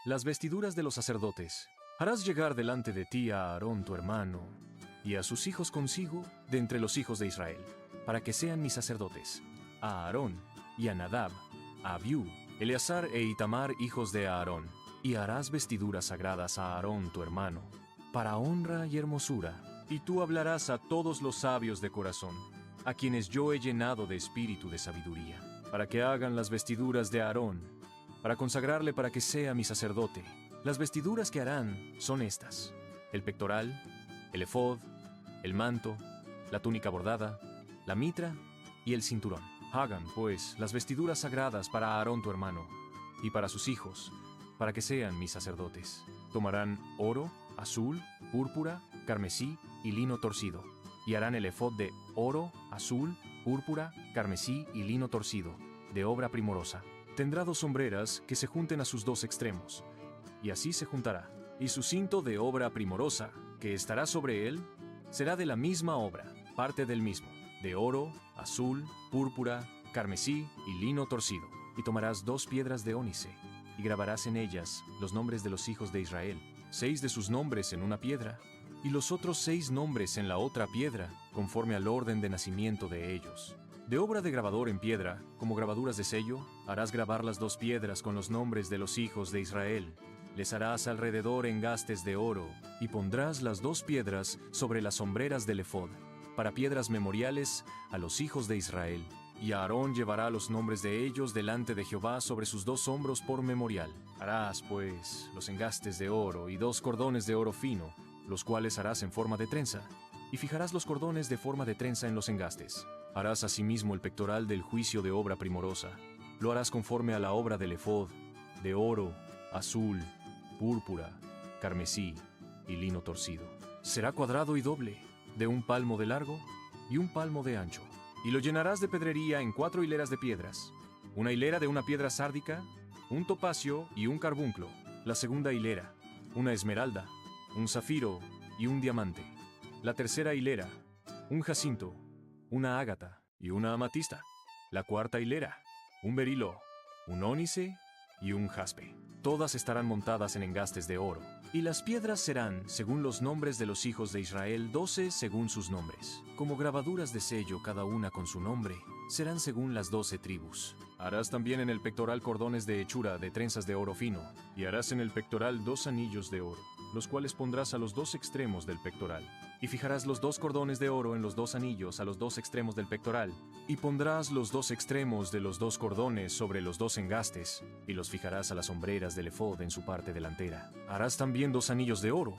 las vestiduras de los sacerdotes. Harás llegar delante de ti a Aarón tu hermano, y a sus hijos consigo de entre los hijos de Israel, para que sean mis sacerdotes, a Aarón y a Nadab, a Abiú, Eleazar e Itamar hijos de Aarón, y harás vestiduras sagradas a Aarón tu hermano, para honra y hermosura, y tú hablarás a todos los sabios de corazón, a quienes yo he llenado de espíritu de sabiduría, para que hagan las vestiduras de Aarón, para consagrarle para que sea mi sacerdote. Las vestiduras que harán son estas: el pectoral, el efod, el manto, la túnica bordada, la mitra y el cinturón. Hagan, pues, las vestiduras sagradas para Aarón tu hermano, y para sus hijos, para que sean mis sacerdotes. Tomarán oro, azul, púrpura, carmesí y lino torcido, y harán el efod de oro, azul, púrpura, carmesí y lino torcido, de obra primorosa. Tendrá 2 sombreras que se junten a sus 2 extremos, y así se juntará. Y su cinto de obra primorosa, que estará sobre él, será de la misma obra, parte del mismo, de oro, azul, púrpura, carmesí y lino torcido. Y tomarás 2 piedras de ónice, y grabarás en ellas los nombres de los hijos de Israel, 6 de sus nombres en una piedra, y los otros 6 nombres en la otra piedra, conforme al orden de nacimiento de ellos. De obra de grabador en piedra, como grabaduras de sello, harás grabar las 2 piedras con los nombres de los hijos de Israel. Les harás alrededor engastes de oro, y pondrás las 2 piedras sobre las sombreras del efod, para piedras memoriales a los hijos de Israel. Y Aarón llevará los nombres de ellos delante de Jehová sobre sus 2 hombros por memorial. Harás, pues, los engastes de oro y 2 cordones de oro fino, los cuales harás en forma de trenza, y fijarás los cordones de forma de trenza en los engastes. Harás asimismo el pectoral del juicio de obra primorosa. Lo harás conforme a la obra del efod, de oro, azul, púrpura, carmesí y lino torcido. Será cuadrado y doble, de 1 palmo de largo y 1 palmo de ancho. Y lo llenarás de pedrería en 4 hileras de piedras. Una hilera de una piedra sárdica, un topacio y un carbunclo. La segunda hilera, una esmeralda, un zafiro y un diamante. La tercera hilera, un jacinto, una ágata y una amatista. La cuarta hilera, un berilo, un ónice y un jaspe. Todas estarán montadas en engastes de oro. Y las piedras serán, según los nombres de los hijos de Israel, 12 según sus nombres. Como grabaduras de sello cada una con su nombre, serán según las 12 tribus. Harás también en el pectoral cordones de hechura de trenzas de oro fino, y harás en el pectoral 2 anillos de oro, los cuales pondrás a los 2 extremos del pectoral. Y fijarás los 2 cordones de oro en los 2 anillos a los 2 extremos del pectoral, y pondrás los 2 extremos de los 2 cordones sobre los 2 engastes, y los fijarás a las sombreras del efod en su parte delantera. Harás también 2 anillos de oro,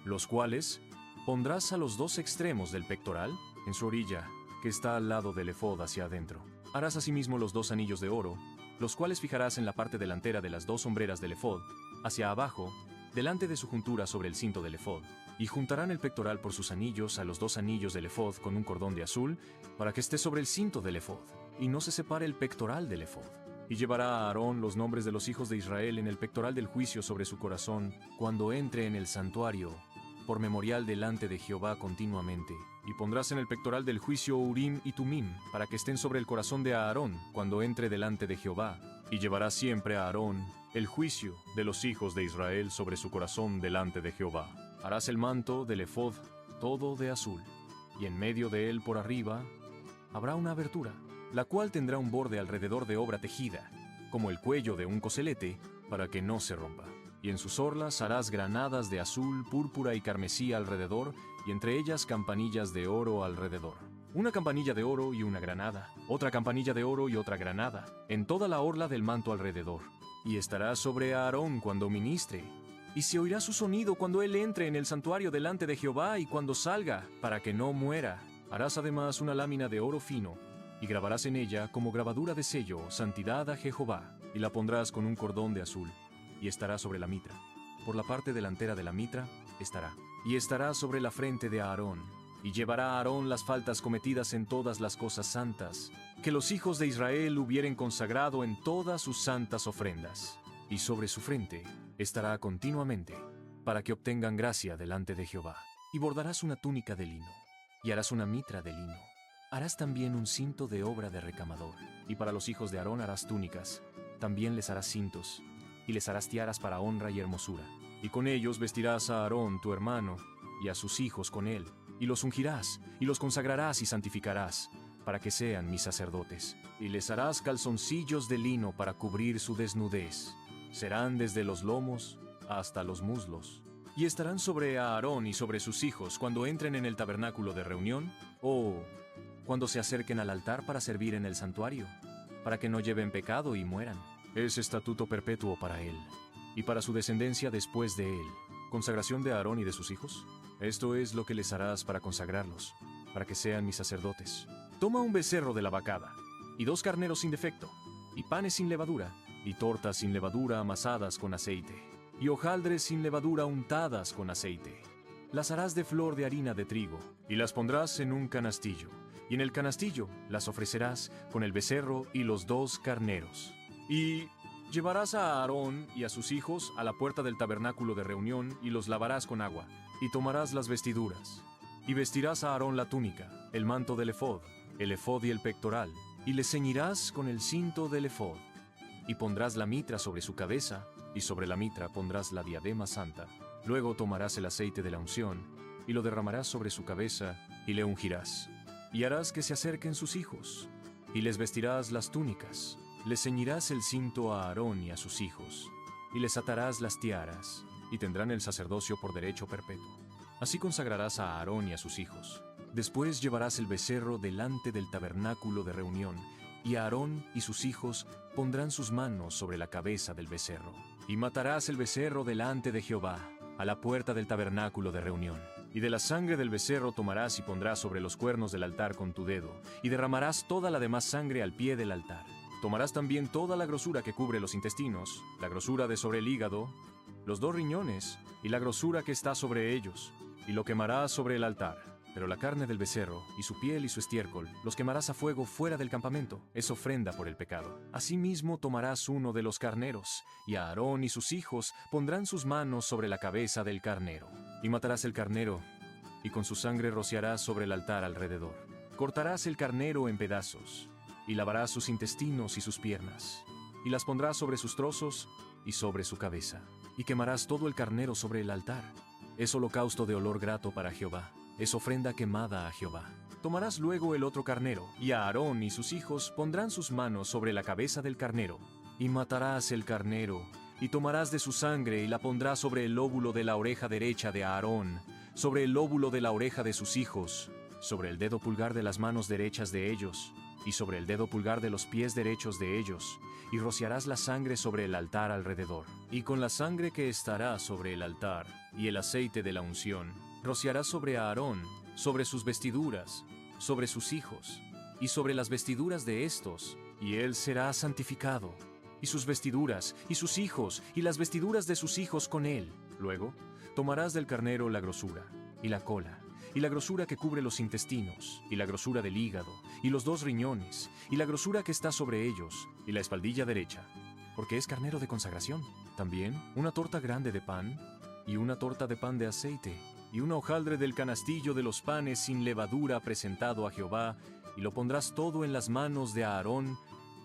los cuales pondrás a los 2 extremos del pectoral, en su orilla, que está al lado del efod hacia adentro. Harás asimismo los 2 anillos de oro, los cuales fijarás en la parte delantera de las 2 sombreras del efod, hacia abajo, delante de su juntura sobre el cinto del efod. Y juntarán el pectoral por sus anillos a los 2 anillos del efod con un cordón de azul, para que esté sobre el cinto del efod, y no se separe el pectoral del efod. Y llevará a Aarón los nombres de los hijos de Israel en el pectoral del juicio sobre su corazón, cuando entre en el santuario, por memorial delante de Jehová continuamente. Y pondrás en el pectoral del juicio Urim y Tumim, para que estén sobre el corazón de Aarón, cuando entre delante de Jehová. Y llevará siempre a Aarón el juicio de los hijos de Israel sobre su corazón delante de Jehová. Harás el manto del efod todo de azul, y en medio de él por arriba habrá una abertura, la cual tendrá un borde alrededor de obra tejida, como el cuello de un coselete, para que no se rompa. Y en sus orlas harás granadas de azul, púrpura y carmesí alrededor, y entre ellas campanillas de oro alrededor. Una campanilla de oro y una granada, otra campanilla de oro y otra granada, en toda la orla del manto alrededor. Y estará sobre Aarón cuando ministre, y se oirá su sonido cuando él entre en el santuario delante de Jehová y cuando salga, para que no muera. Harás además una lámina de oro fino, y grabarás en ella como grabadura de sello, santidad a Jehová, y la pondrás con un cordón de azul, y estará sobre la mitra. Por la parte delantera de la mitra estará, y estará sobre la frente de Aarón, y llevará a Aarón las faltas cometidas en todas las cosas santas, que los hijos de Israel hubieren consagrado en todas sus santas ofrendas, y sobre su frente estará continuamente, para que obtengan gracia delante de Jehová. Y bordarás una túnica de lino, y harás una mitra de lino. Harás también un cinto de obra de recamador, y para los hijos de Aarón harás túnicas, también les harás cintos, y les harás tiaras para honra y hermosura. Y con ellos vestirás a Aarón, tu hermano, y a sus hijos con él, y los ungirás, y los consagrarás y santificarás, para que sean mis sacerdotes. Y les harás calzoncillos de lino para cubrir su desnudez. Serán desde los lomos hasta los muslos. Y estarán sobre Aarón y sobre sus hijos cuando entren en el tabernáculo de reunión, o cuando se acerquen al altar para servir en el santuario, para que no lleven pecado y mueran. Es estatuto perpetuo para él, y para su descendencia después de él. ¿Consagración de Aarón y de sus hijos? Esto es lo que les harás para consagrarlos, para que sean mis sacerdotes. Toma un becerro de la vacada, y 2 carneros sin defecto, y panes sin levadura, y tortas sin levadura amasadas con aceite, y hojaldres sin levadura untadas con aceite. Las harás de flor de harina de trigo, y las pondrás en un canastillo, y en el canastillo las ofrecerás con el becerro y los 2 carneros. Y llevarás a Aarón y a sus hijos a la puerta del tabernáculo de reunión, y los lavarás con agua, y tomarás las vestiduras, y vestirás a Aarón la túnica, el manto del efod y el pectoral, y le ceñirás con el cinto del efod, y pondrás la mitra sobre su cabeza, y sobre la mitra pondrás la diadema santa. Luego tomarás el aceite de la unción, y lo derramarás sobre su cabeza, y le ungirás. Y harás que se acerquen sus hijos, y les vestirás las túnicas. Les ceñirás el cinto a Aarón y a sus hijos, y les atarás las tiaras, y tendrán el sacerdocio por derecho perpetuo. Así consagrarás a Aarón y a sus hijos. Después llevarás el becerro delante del tabernáculo de reunión, y Aarón y sus hijos pondrán sus manos sobre la cabeza del becerro. Y matarás el becerro delante de Jehová, a la puerta del tabernáculo de reunión. Y de la sangre del becerro tomarás y pondrás sobre los cuernos del altar con tu dedo, y derramarás toda la demás sangre al pie del altar. Tomarás también toda la grosura que cubre los intestinos, la grosura de sobre el hígado, los 2 riñones, y la grosura que está sobre ellos, y lo quemarás sobre el altar. Pero la carne del becerro, y su piel y su estiércol, los quemarás a fuego fuera del campamento. Es ofrenda por el pecado. Asimismo tomarás uno de los carneros, y Aarón y sus hijos pondrán sus manos sobre la cabeza del carnero. Y matarás el carnero, y con su sangre rociarás sobre el altar alrededor. Cortarás el carnero en pedazos, y lavarás sus intestinos y sus piernas, y las pondrás sobre sus trozos y sobre su cabeza. Y quemarás todo el carnero sobre el altar. Es holocausto de olor grato para Jehová. Es ofrenda quemada a Jehová. Tomarás luego el otro carnero, y Aarón y sus hijos pondrán sus manos sobre la cabeza del carnero. Y matarás el carnero, y tomarás de su sangre y la pondrás sobre el lóbulo de la oreja derecha de Aarón, sobre el lóbulo de la oreja de sus hijos, sobre el dedo pulgar de las manos derechas de ellos, y sobre el dedo pulgar de los pies derechos de ellos, y rociarás la sangre sobre el altar alrededor. Y con la sangre que estará sobre el altar, y el aceite de la unción, rociarás sobre Aarón, sobre sus vestiduras, sobre sus hijos, y sobre las vestiduras de estos, y él será santificado, y sus vestiduras, y sus hijos, y las vestiduras de sus hijos con él. Luego, tomarás del carnero la grosura, y la cola, y la grosura que cubre los intestinos, y la grosura del hígado, y los 2 riñones, y la grosura que está sobre ellos, y la espaldilla derecha, porque es carnero de consagración. También una torta grande de pan, y una torta de pan de aceite, y un hojaldre del canastillo de los panes sin levadura presentado a Jehová, y lo pondrás todo en las manos de Aarón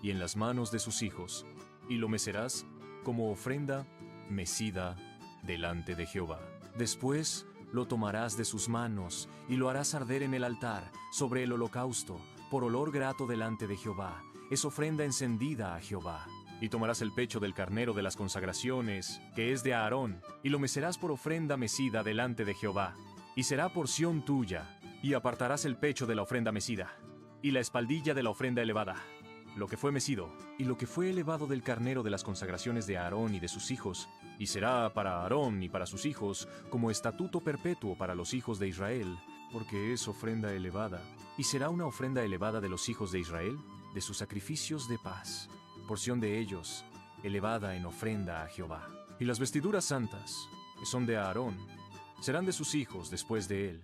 y en las manos de sus hijos, y lo mecerás como ofrenda mecida delante de Jehová. Después lo tomarás de sus manos, y lo harás arder en el altar, sobre el holocausto, por olor grato delante de Jehová. Es ofrenda encendida a Jehová. Y tomarás el pecho del carnero de las consagraciones, que es de Aarón, y lo mecerás por ofrenda mecida delante de Jehová, y será porción tuya. Y apartarás el pecho de la ofrenda mecida, y la espaldilla de la ofrenda elevada, lo que fue mecido, y lo que fue elevado del carnero de las consagraciones de Aarón y de sus hijos, y será para Aarón y para sus hijos como estatuto perpetuo para los hijos de Israel, porque es ofrenda elevada. Y será una ofrenda elevada de los hijos de Israel, de sus sacrificios de paz, porción de ellos, elevada en ofrenda a Jehová. Y las vestiduras santas, que son de Aarón, serán de sus hijos después de él,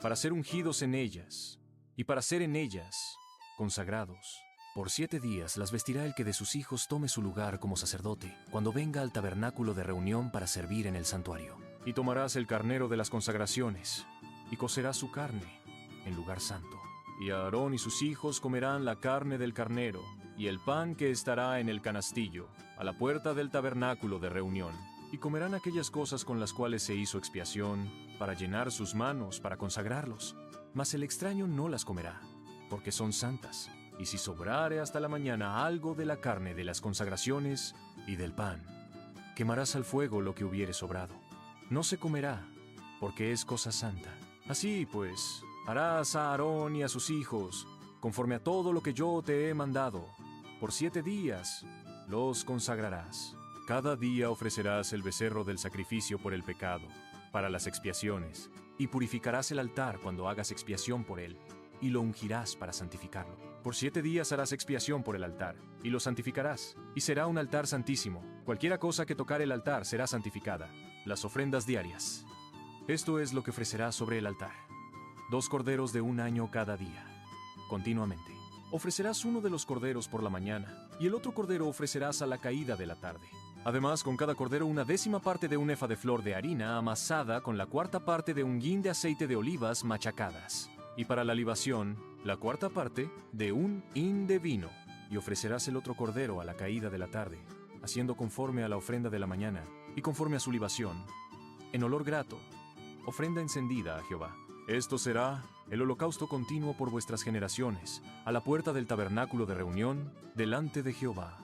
para ser ungidos en ellas, y para ser en ellas consagrados. Por 7 días las vestirá el que de sus hijos tome su lugar como sacerdote, cuando venga al tabernáculo de reunión para servir en el santuario. Y tomarás el carnero de las consagraciones, y cocerás su carne en lugar santo. Y Aarón y sus hijos comerán la carne del carnero, y el pan que estará en el canastillo, a la puerta del tabernáculo de reunión, y comerán aquellas cosas con las cuales se hizo expiación, para llenar sus manos, para consagrarlos. Mas el extraño no las comerá, porque son santas. Y si sobrare hasta la mañana algo de la carne de las consagraciones y del pan, quemarás al fuego lo que hubiere sobrado. No se comerá, porque es cosa santa. Así pues, harás a Aarón y a sus hijos, conforme a todo lo que yo te he mandado. Por 7 días los consagrarás. Cada día ofrecerás el becerro del sacrificio por el pecado, para las expiaciones, y purificarás el altar cuando hagas expiación por él, y lo ungirás para santificarlo. Por 7 días harás expiación por el altar, y lo santificarás, y será un altar santísimo. Cualquiera cosa que tocare el altar será santificada. Las ofrendas diarias. Esto es lo que ofrecerás sobre el altar: 2 corderos de 1 año cada día, continuamente. Ofrecerás uno de los corderos por la mañana, y el otro cordero ofrecerás a la caída de la tarde. Además, con cada cordero 1/10 parte de un efa de flor de harina amasada con la 1/4 parte de un hin de aceite de olivas machacadas. Y para la libación, la 1/4 parte de un hin de vino. Y ofrecerás el otro cordero a la caída de la tarde, haciendo conforme a la ofrenda de la mañana, y conforme a su libación, en olor grato, ofrenda encendida a Jehová. Esto será el holocausto continuo por vuestras generaciones, a la puerta del tabernáculo de reunión, delante de Jehová,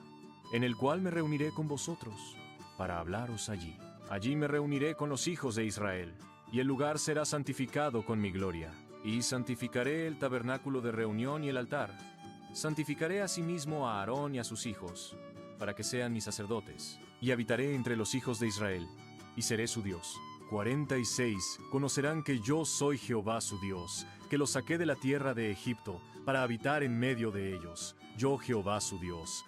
en el cual me reuniré con vosotros, para hablaros allí. Allí me reuniré con los hijos de Israel, y el lugar será santificado con mi gloria. Y santificaré el tabernáculo de reunión y el altar. Santificaré asimismo a Aarón y a sus hijos, para que sean mis sacerdotes, y habitaré entre los hijos de Israel, y seré su Dios. 46 conocerán que yo soy Jehová su Dios, que los saqué de la tierra de Egipto, para habitar en medio de ellos, yo Jehová su Dios.